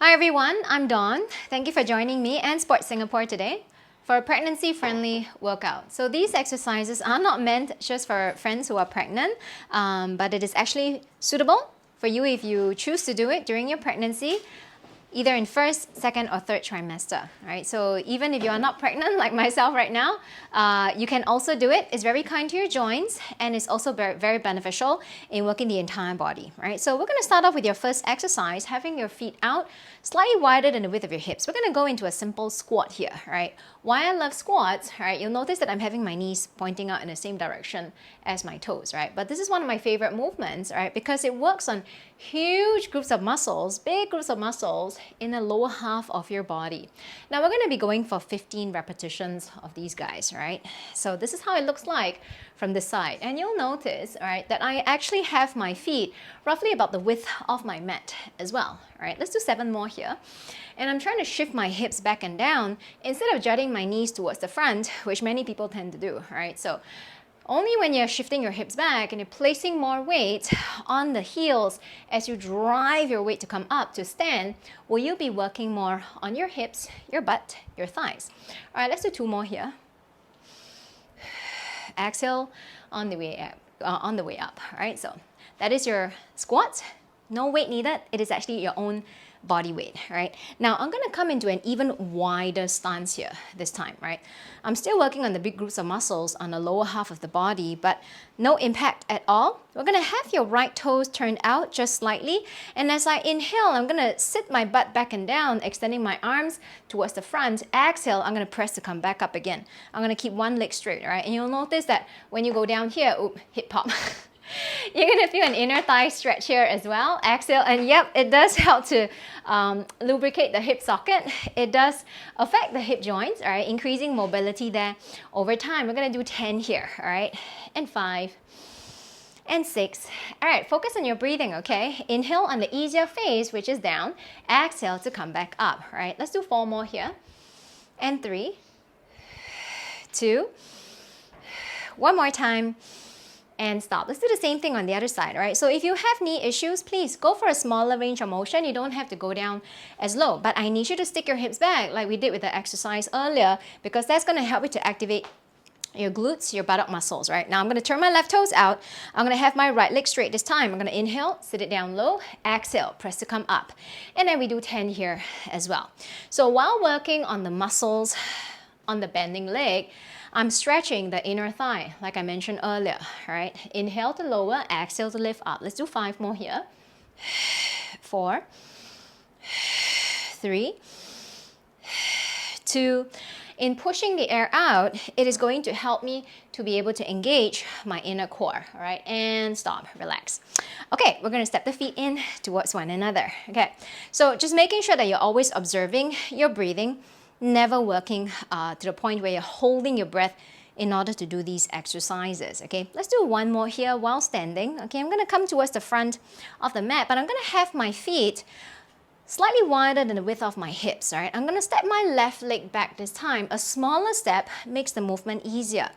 Hi everyone, I'm Dawn. Thank you for joining me and Sports Singapore today for a pregnancy-friendly workout. So these exercises are not meant just for friends who are pregnant, but it is actually suitable for you if you choose to do it during your pregnancy, either in first, second, or third trimester. Right? So even if you are not pregnant like myself right now, you can also do it. It's very kind to your joints and it's also very, very beneficial in working the entire body. Right? So we're going to start off with your first exercise, having your feet out slightly wider than the width of your hips. We're going to go into a simple squat here. Right? Why I love squats, right? You'll notice that I'm having my knees pointing out in the same direction as my toes, right? But this is one of my favorite movements, right? Because it works on huge groups of muscles, big groups of muscles in the lower half of your body. Now we're going to be going for 15 repetitions of these guys, right? So this is how it looks like from the side. And you'll notice, right, that I actually have my feet roughly about the width of my mat as well, right? Let's do 7 more here. And I'm trying to shift my hips back and down instead of jutting my knees towards the front, which many people tend to do, right? So only when you're shifting your hips back and you're placing more weight on the heels as you drive your weight to come up to stand, will you be working more on your hips, your butt, your thighs. All right, let's do 2 more here. Exhale on the way up, all right? So that is your squat. No weight needed. It is actually your own body weight, right? Now I'm going to come into an even wider stance here this time, right? I'm still working on the big groups of muscles on the lower half of the body, but no impact at all. We're going to have your right toes turned out just slightly, and as I inhale, I'm going to sit my butt back and down, extending my arms towards the front. Exhale, I'm going to press to come back up again. I'm going to keep one leg straight, right? And you'll notice that when you go down here, hip pop. You're going to feel an inner thigh stretch here as well. Exhale, and yep, it does help to lubricate the hip socket. It does affect the hip joints, all right, increasing mobility there over time. We're going to do 10 here, all right, and 5, and 6. All right, focus on your breathing, okay? Inhale on the easier phase, which is down. Exhale to come back up, all right? Let's do 4 more here, and 3, 2, 1 more time, and stop. Let's do the same thing on the other side, right? So if you have knee issues, please go for a smaller range of motion. You don't have to go down as low, but I need you to stick your hips back like we did with the exercise earlier, because that's going to help you to activate your glutes, your buttock muscles, right? Now I'm going to turn my left toes out. I'm going to have my right leg straight this time. I'm going to inhale, sit it down low, exhale, press to come up. And then we do 10 here as well. So while working on the muscles on the bending leg, I'm stretching the inner thigh, like I mentioned earlier, right? Inhale to lower, exhale to lift up. Let's do 5 more here. 4, 3, 2. In pushing the air out, it is going to help me to be able to engage my inner core, all right? And stop, relax. Okay, we're going to step the feet in towards one another, okay? So just making sure that you're always observing your breathing, never working to the point where you're holding your breath in order to do these exercises, okay? Let's do 1 more here while standing, okay? I'm going to come towards the front of the mat, but I'm going to have my feet slightly wider than the width of my hips, all right? I'm going to step my left leg back this time. A smaller step makes the movement easier.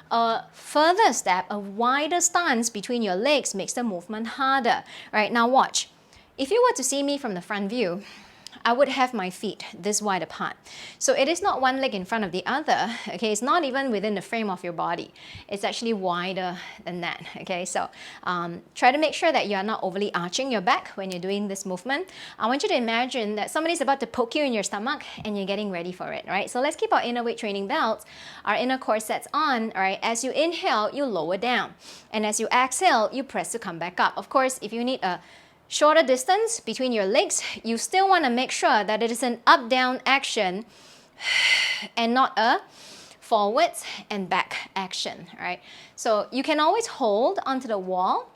A further step, a wider stance between your legs makes the movement harder, all right? Now watch. If you were to see me from the front view, I would have my feet this wide apart. So it is not one leg in front of the other, okay? It's not even within the frame of your body. It's actually wider than that, okay? So try to make sure that you are not overly arching your back when you're doing this movement. I want you to imagine that somebody's about to poke you in your stomach and you're getting ready for it, right? So let's keep our inner weight training belts, our inner core sets on, all right? As you inhale, you lower down. And as you exhale, you press to come back up. Of course, if you need a shorter distance between your legs, you still want to make sure that it is an up-down action and not a forwards and back action, right? So you can always hold onto the wall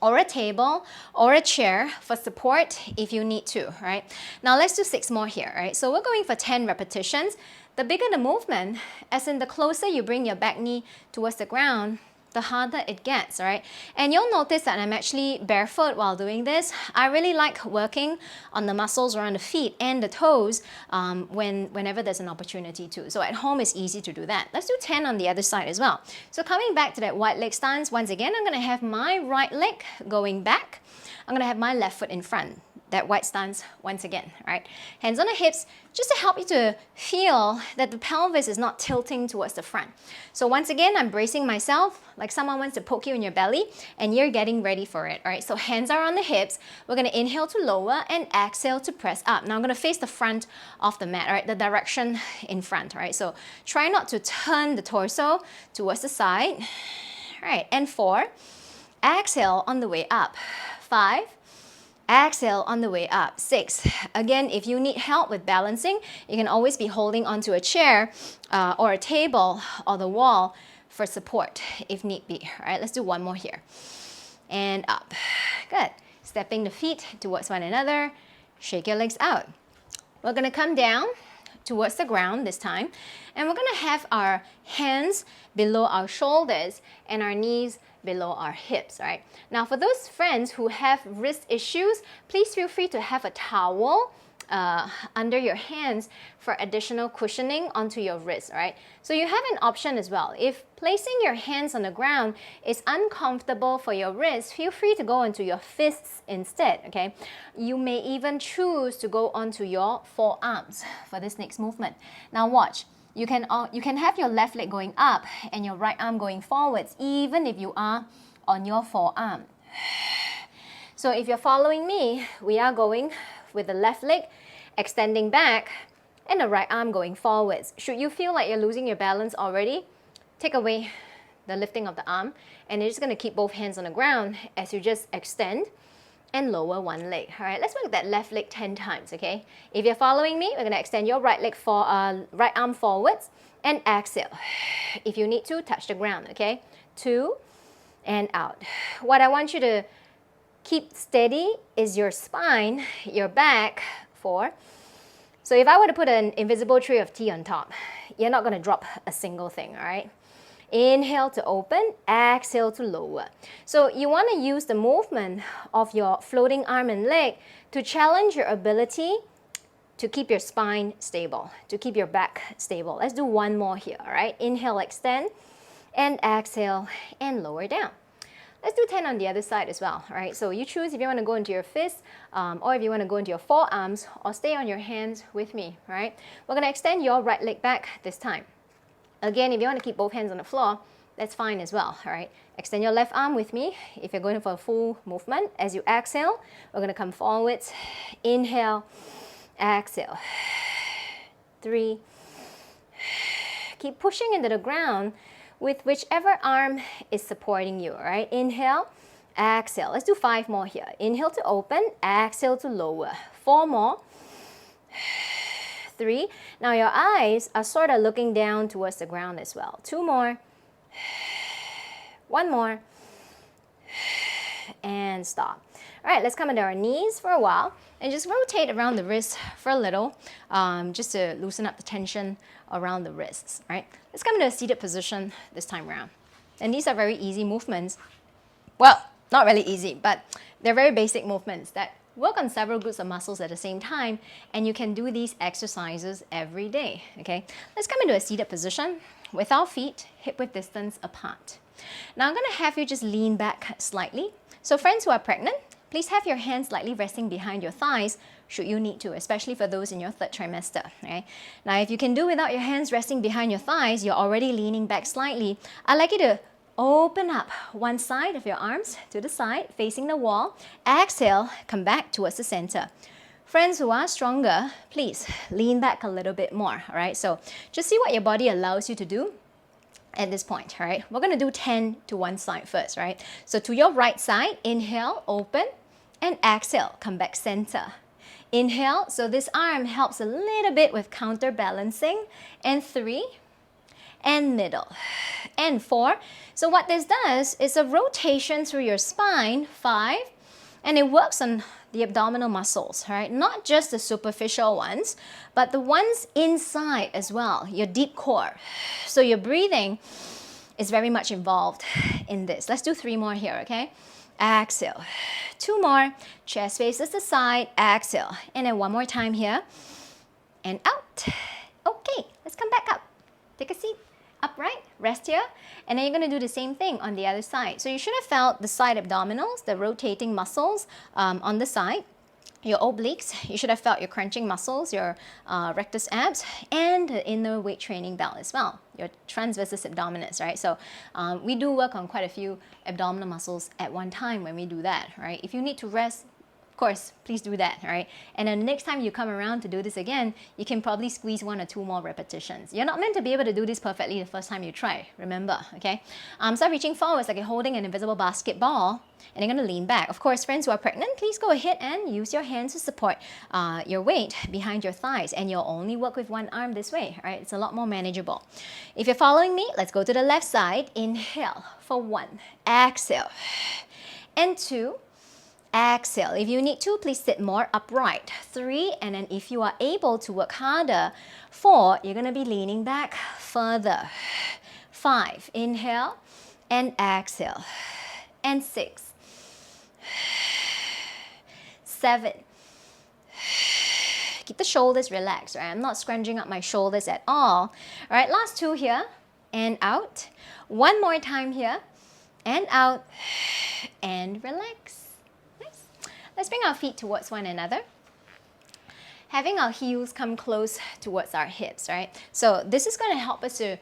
or a table or a chair for support if you need to, right? Now let's do 6 more here, right? So we're going for 10 repetitions. The bigger the movement, as in the closer you bring your back knee towards the ground, the harder it gets, right? And you'll notice that I'm actually barefoot while doing this. I really like working on the muscles around the feet and the toes whenever there's an opportunity to. So at home, it's easy to do that. Let's do 10 on the other side as well. So coming back to that wide leg stance, once again, I'm going to have my right leg going back. I'm going to have my left foot in front. that wide stance once again, right? Hands on the hips, just to help you to feel that the pelvis is not tilting towards the front. So once again, I'm bracing myself like someone wants to poke you in your belly and you're getting ready for it, all right? So hands are on the hips. We're gonna inhale to lower and exhale to press up. Now I'm gonna face the front of the mat, all right? The direction in front, all right? So try not to turn the torso towards the side. All right, and 4, exhale on the way up. 5, exhale on the way up. 6. Again, if you need help with balancing, you can always be holding onto a chair or a table or the wall for support if need be. All right, let's do one more here. And up. Good. Stepping the feet towards one another. Shake your legs out. We're going to come down towards the ground this time, and we're going to have our hands below our shoulders and our knees below our hips, right? Now for those friends who have wrist issues, please feel free to have a towel under your hands for additional cushioning onto your wrist, right? So you have an option as well. If placing your hands on the ground is uncomfortable for your wrist, feel free to go onto your fists instead, okay? You may even choose to go onto your forearms for this next movement. Now watch. You can have your left leg going up and your right arm going forwards, even if you are on your forearm. So if you're following me, we are going with the left leg extending back and the right arm going forwards. Should you feel like you're losing your balance already, take away the lifting of the arm and you're just going to keep both hands on the ground as you just extend and lower one leg. All right, let's work that left leg 10 times, okay? If you're following me, we're going to extend your right leg right arm forwards and exhale. If you need to, touch the ground, okay? 2 and out. What I want you to keep steady is your spine, your back. 4. So if I were to put an invisible tray of tea on top, you're not going to drop a single thing, all right? Inhale to open, exhale to lower. So you want to use the movement of your floating arm and leg to challenge your ability to keep your spine stable, to keep your back stable. Let's do one more here, all right? Inhale, extend, and exhale, and lower down. Let's do 10 on the other side as well, all right? So you choose if you want to go into your fists or if you want to go into your forearms or stay on your hands with me, all right? We're going to extend your right leg back this time. Again, if you want to keep both hands on the floor, that's fine as well, all right? Extend your left arm with me if you're going for a full movement. As you exhale, we're going to come forwards. Inhale, exhale. 3. Keep pushing into the ground with whichever arm is supporting you, all right? Inhale, exhale. Let's do 5 more here. Inhale to open, exhale to lower. 4 more. 3. Now your eyes are sort of looking down towards the ground as well. 2 more. 1 more. And stop. All right, let's come into our knees for a while and just rotate around the wrists for a little, just to loosen up the tension around the wrists, right? Let's come into a seated position this time around. And these are very easy movements. Well, not really easy, but they're very basic movements that work on several groups of muscles at the same time, and you can do these exercises every day, okay? Let's come into a seated position with our feet hip-width distance apart. Now I'm gonna have you just lean back slightly. So friends who are pregnant, please have your hands lightly resting behind your thighs should you need to, especially for those in your 3rd trimester, okay? Now if you can do without your hands resting behind your thighs, you're already leaning back slightly, I'd like you to open up one side of your arms to the side, facing the wall. Exhale, come back towards the center. Friends who are stronger, please lean back a little bit more, all right? So just see what your body allows you to do at this point, all right? We're gonna do 10 to one side first, right? So to your right side, inhale, open, and exhale, come back center. Inhale, so this arm helps a little bit with counterbalancing. And 3, and middle. And 4. So what this does is a rotation through your spine. 5, and it works on the abdominal muscles, right? Not just the superficial ones, but the ones inside as well, your deep core. So your breathing is very much involved in this. Let's do 3 more here, okay? Exhale. 2 more. Chest faces the side. Exhale. And then 1 more time here. And out. Okay, let's come back up. Take a seat. Upright, rest here, and then you're going to do the same thing on the other side. So you should have felt the side abdominals, the rotating muscles on the side. your obliques, you should have felt your crunching muscles, your rectus abs, and the inner weight training belt as well, your transversus abdominis, right? So we do work on quite a few abdominal muscles at one time when we do that, right? If you need to rest, of course, please do that, right? And then next time you come around to do this again, you can probably squeeze 1 or 2 more repetitions. You're not meant to be able to do this perfectly the first time you try, remember, okay? Start reaching forwards like you're holding an invisible basketball, and you're going to lean back. Of course, friends who are pregnant, please go ahead and use your hands to support your weight behind your thighs, and you'll only work with one arm this way, right? It's a lot more manageable. If you're following me, let's go to the left side. Inhale for 1, exhale, and 2, exhale. If you need to, please sit more upright. 3, and then if you are able to work harder, 4, you're going to be leaning back further. 5, inhale and exhale. And 6, 7. Keep the shoulders relaxed, right? I'm not scrunching up my shoulders at all. All right, last 2 here, and out. 1 more time here, and out, and relax. Nice. Let's bring our feet towards one another, having our heels come close towards our hips, right? So this is going to help us to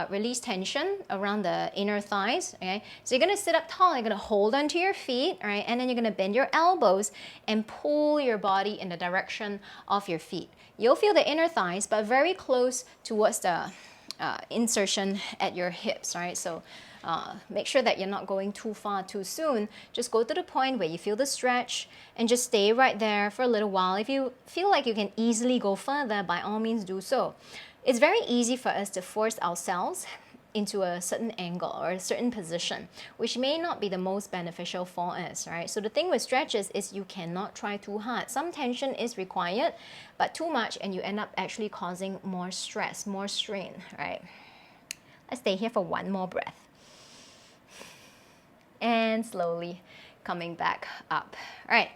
release tension around the inner thighs, okay? So you're going to sit up tall, you're going to hold onto your feet, right? And then you're going to bend your elbows and pull your body in the direction of your feet. You'll feel the inner thighs, but very close towards the insertion at your hips, right? So make sure that you're not going too far too soon. Just go to the point where you feel the stretch and just stay right there for a little while. If you feel like you can easily go further, by all means do so. It's very easy for us to force ourselves into a certain angle or a certain position, which may not be the most beneficial for us, right? So the thing with stretches is you cannot try too hard. Some tension is required, but too much and you end up actually causing more stress, more strain, right? Let's stay here for 1 more breath. And slowly coming back up. All right,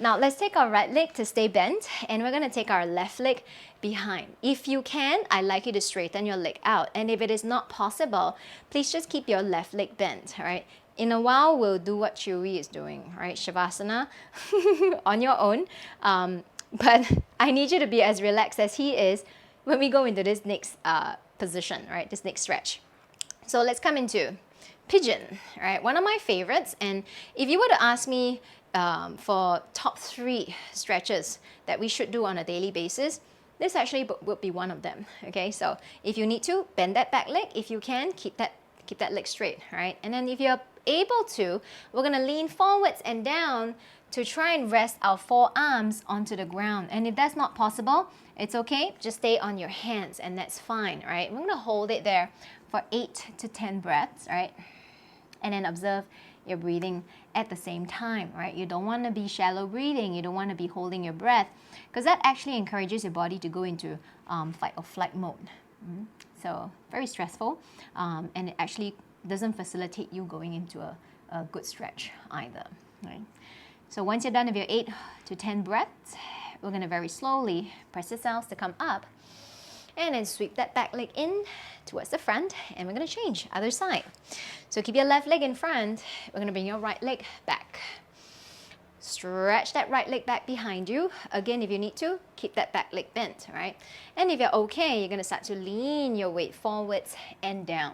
now let's take our right leg to stay bent, and we're going to take our left leg behind. If you can, I'd like you to straighten your leg out, and if it is not possible, please just keep your left leg bent, all right? In a while, we'll do what Chewy is doing, right? Shavasana on your own, but I need you to be as relaxed as he is when we go into this next position, right? This next stretch. So let's come into pigeon, right? One of my favorites. And if you were to ask me for top 3 stretches that we should do on a daily basis, this actually would be one of them. Okay, so if you need to, bend that back leg. If you can, keep that leg straight, right? And then if you're able to, we're gonna lean forwards and down to try and rest our forearms onto the ground. And if that's not possible, it's okay. Just stay on your hands, and that's fine, right? We're gonna hold it there for 8 to 10 breaths, right? And then observe your breathing at the same time, right? You don't want to be shallow breathing. You don't want to be holding your breath, because that actually encourages your body to go into fight or flight mode. So very stressful, and it actually doesn't facilitate you going into a good stretch either, right? So once you're done with your 8 to 10 breaths, we're going to very slowly press yourselves to come up, and then sweep that back leg in towards the front, and we're going to change other side. So keep your left leg in front. We're going to bring your right leg back. Stretch that right leg back behind you. Again, if you need to, keep that back leg bent, all right? And if you're okay, you're going to start to lean your weight forwards and down.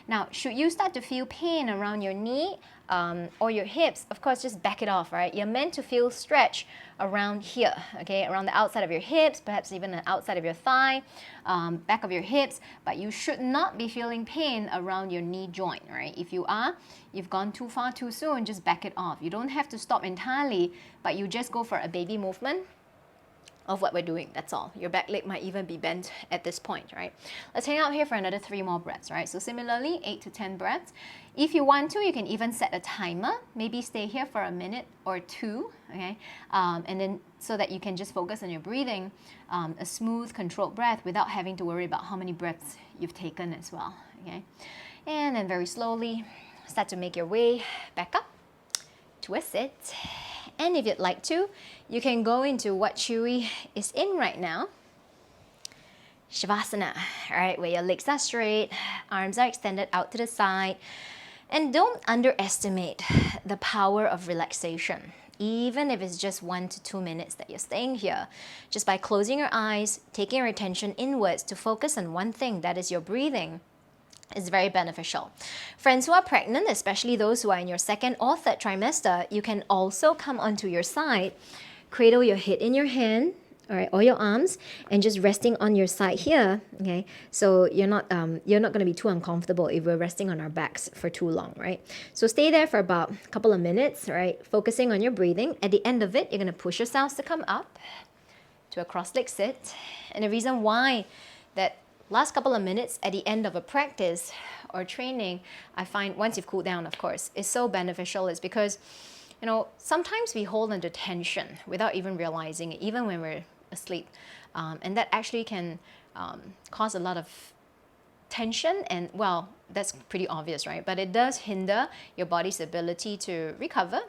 Now, should you start to feel pain around your knee or your hips, of course, just back it off, right? You're meant to feel stretch around here, okay? Around the outside of your hips, perhaps even the outside of your thigh, back of your hips, but you should not be feeling pain around your knee joint, right? If you are, you've gone too far too soon, just back it off. You don't have to stop entirely, but you just go for a baby movement of what we're doing, that's all. Your back leg might even be bent at this point, right? Let's hang out here for another 3 more breaths, right? So similarly, 8 to 10 breaths. If you want to, you can even set a timer. Maybe stay here for a minute or 2, okay? And then so that you can just focus on your breathing, a smooth, controlled breath without having to worry about how many breaths you've taken as well, okay? And then very slowly, start to make your way back up to a sit. And if you'd like to, you can go into what Chewy is in right now. Shavasana, all right, where your legs are straight, arms are extended out to the side. And don't underestimate the power of relaxation. even if it's just 1 to 2 minutes that you're staying here. Just by closing your eyes, taking your attention inwards to focus on one thing, that is your breathing, is very beneficial. Friends who are pregnant, especially those who are in your second or third trimester, you can also come onto your side, cradle your head in your hand, all right, or your arms, and just resting on your side here, okay? So you're not going to be too uncomfortable if we're resting on our backs for too long, right? So stay there for about a couple of minutes, right? Focusing on your breathing. At the end of it, you're going to push yourselves to come up to a cross-leg sit. And the reason why that last couple of minutes at the end of a practice or training, I find once you've cooled down, of course, is so beneficial is because, you know, sometimes we hold under tension without even realizing it, even when we're asleep. And that actually can cause a lot of tension, and well, that's pretty obvious, right? But it does hinder your body's ability to recover,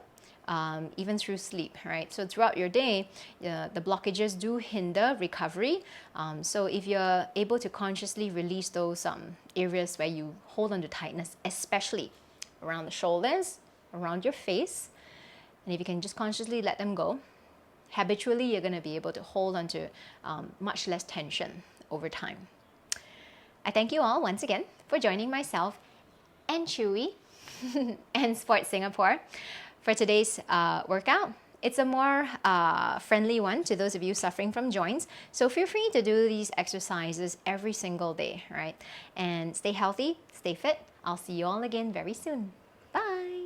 even through sleep, right? So throughout your day, the blockages do hinder recovery. So if you're able to consciously release those areas where you hold on to tightness, especially around the shoulders, around your face, and if you can just consciously let them go, habitually you're going to be able to hold on to much less tension over time. I thank you all once again for joining myself and Chewy and Sport Singapore for today's workout. It's a more friendly one to those of you suffering from joints. So feel free to do these exercises every single day, right? And stay healthy, stay fit. I'll see you all again very soon. Bye.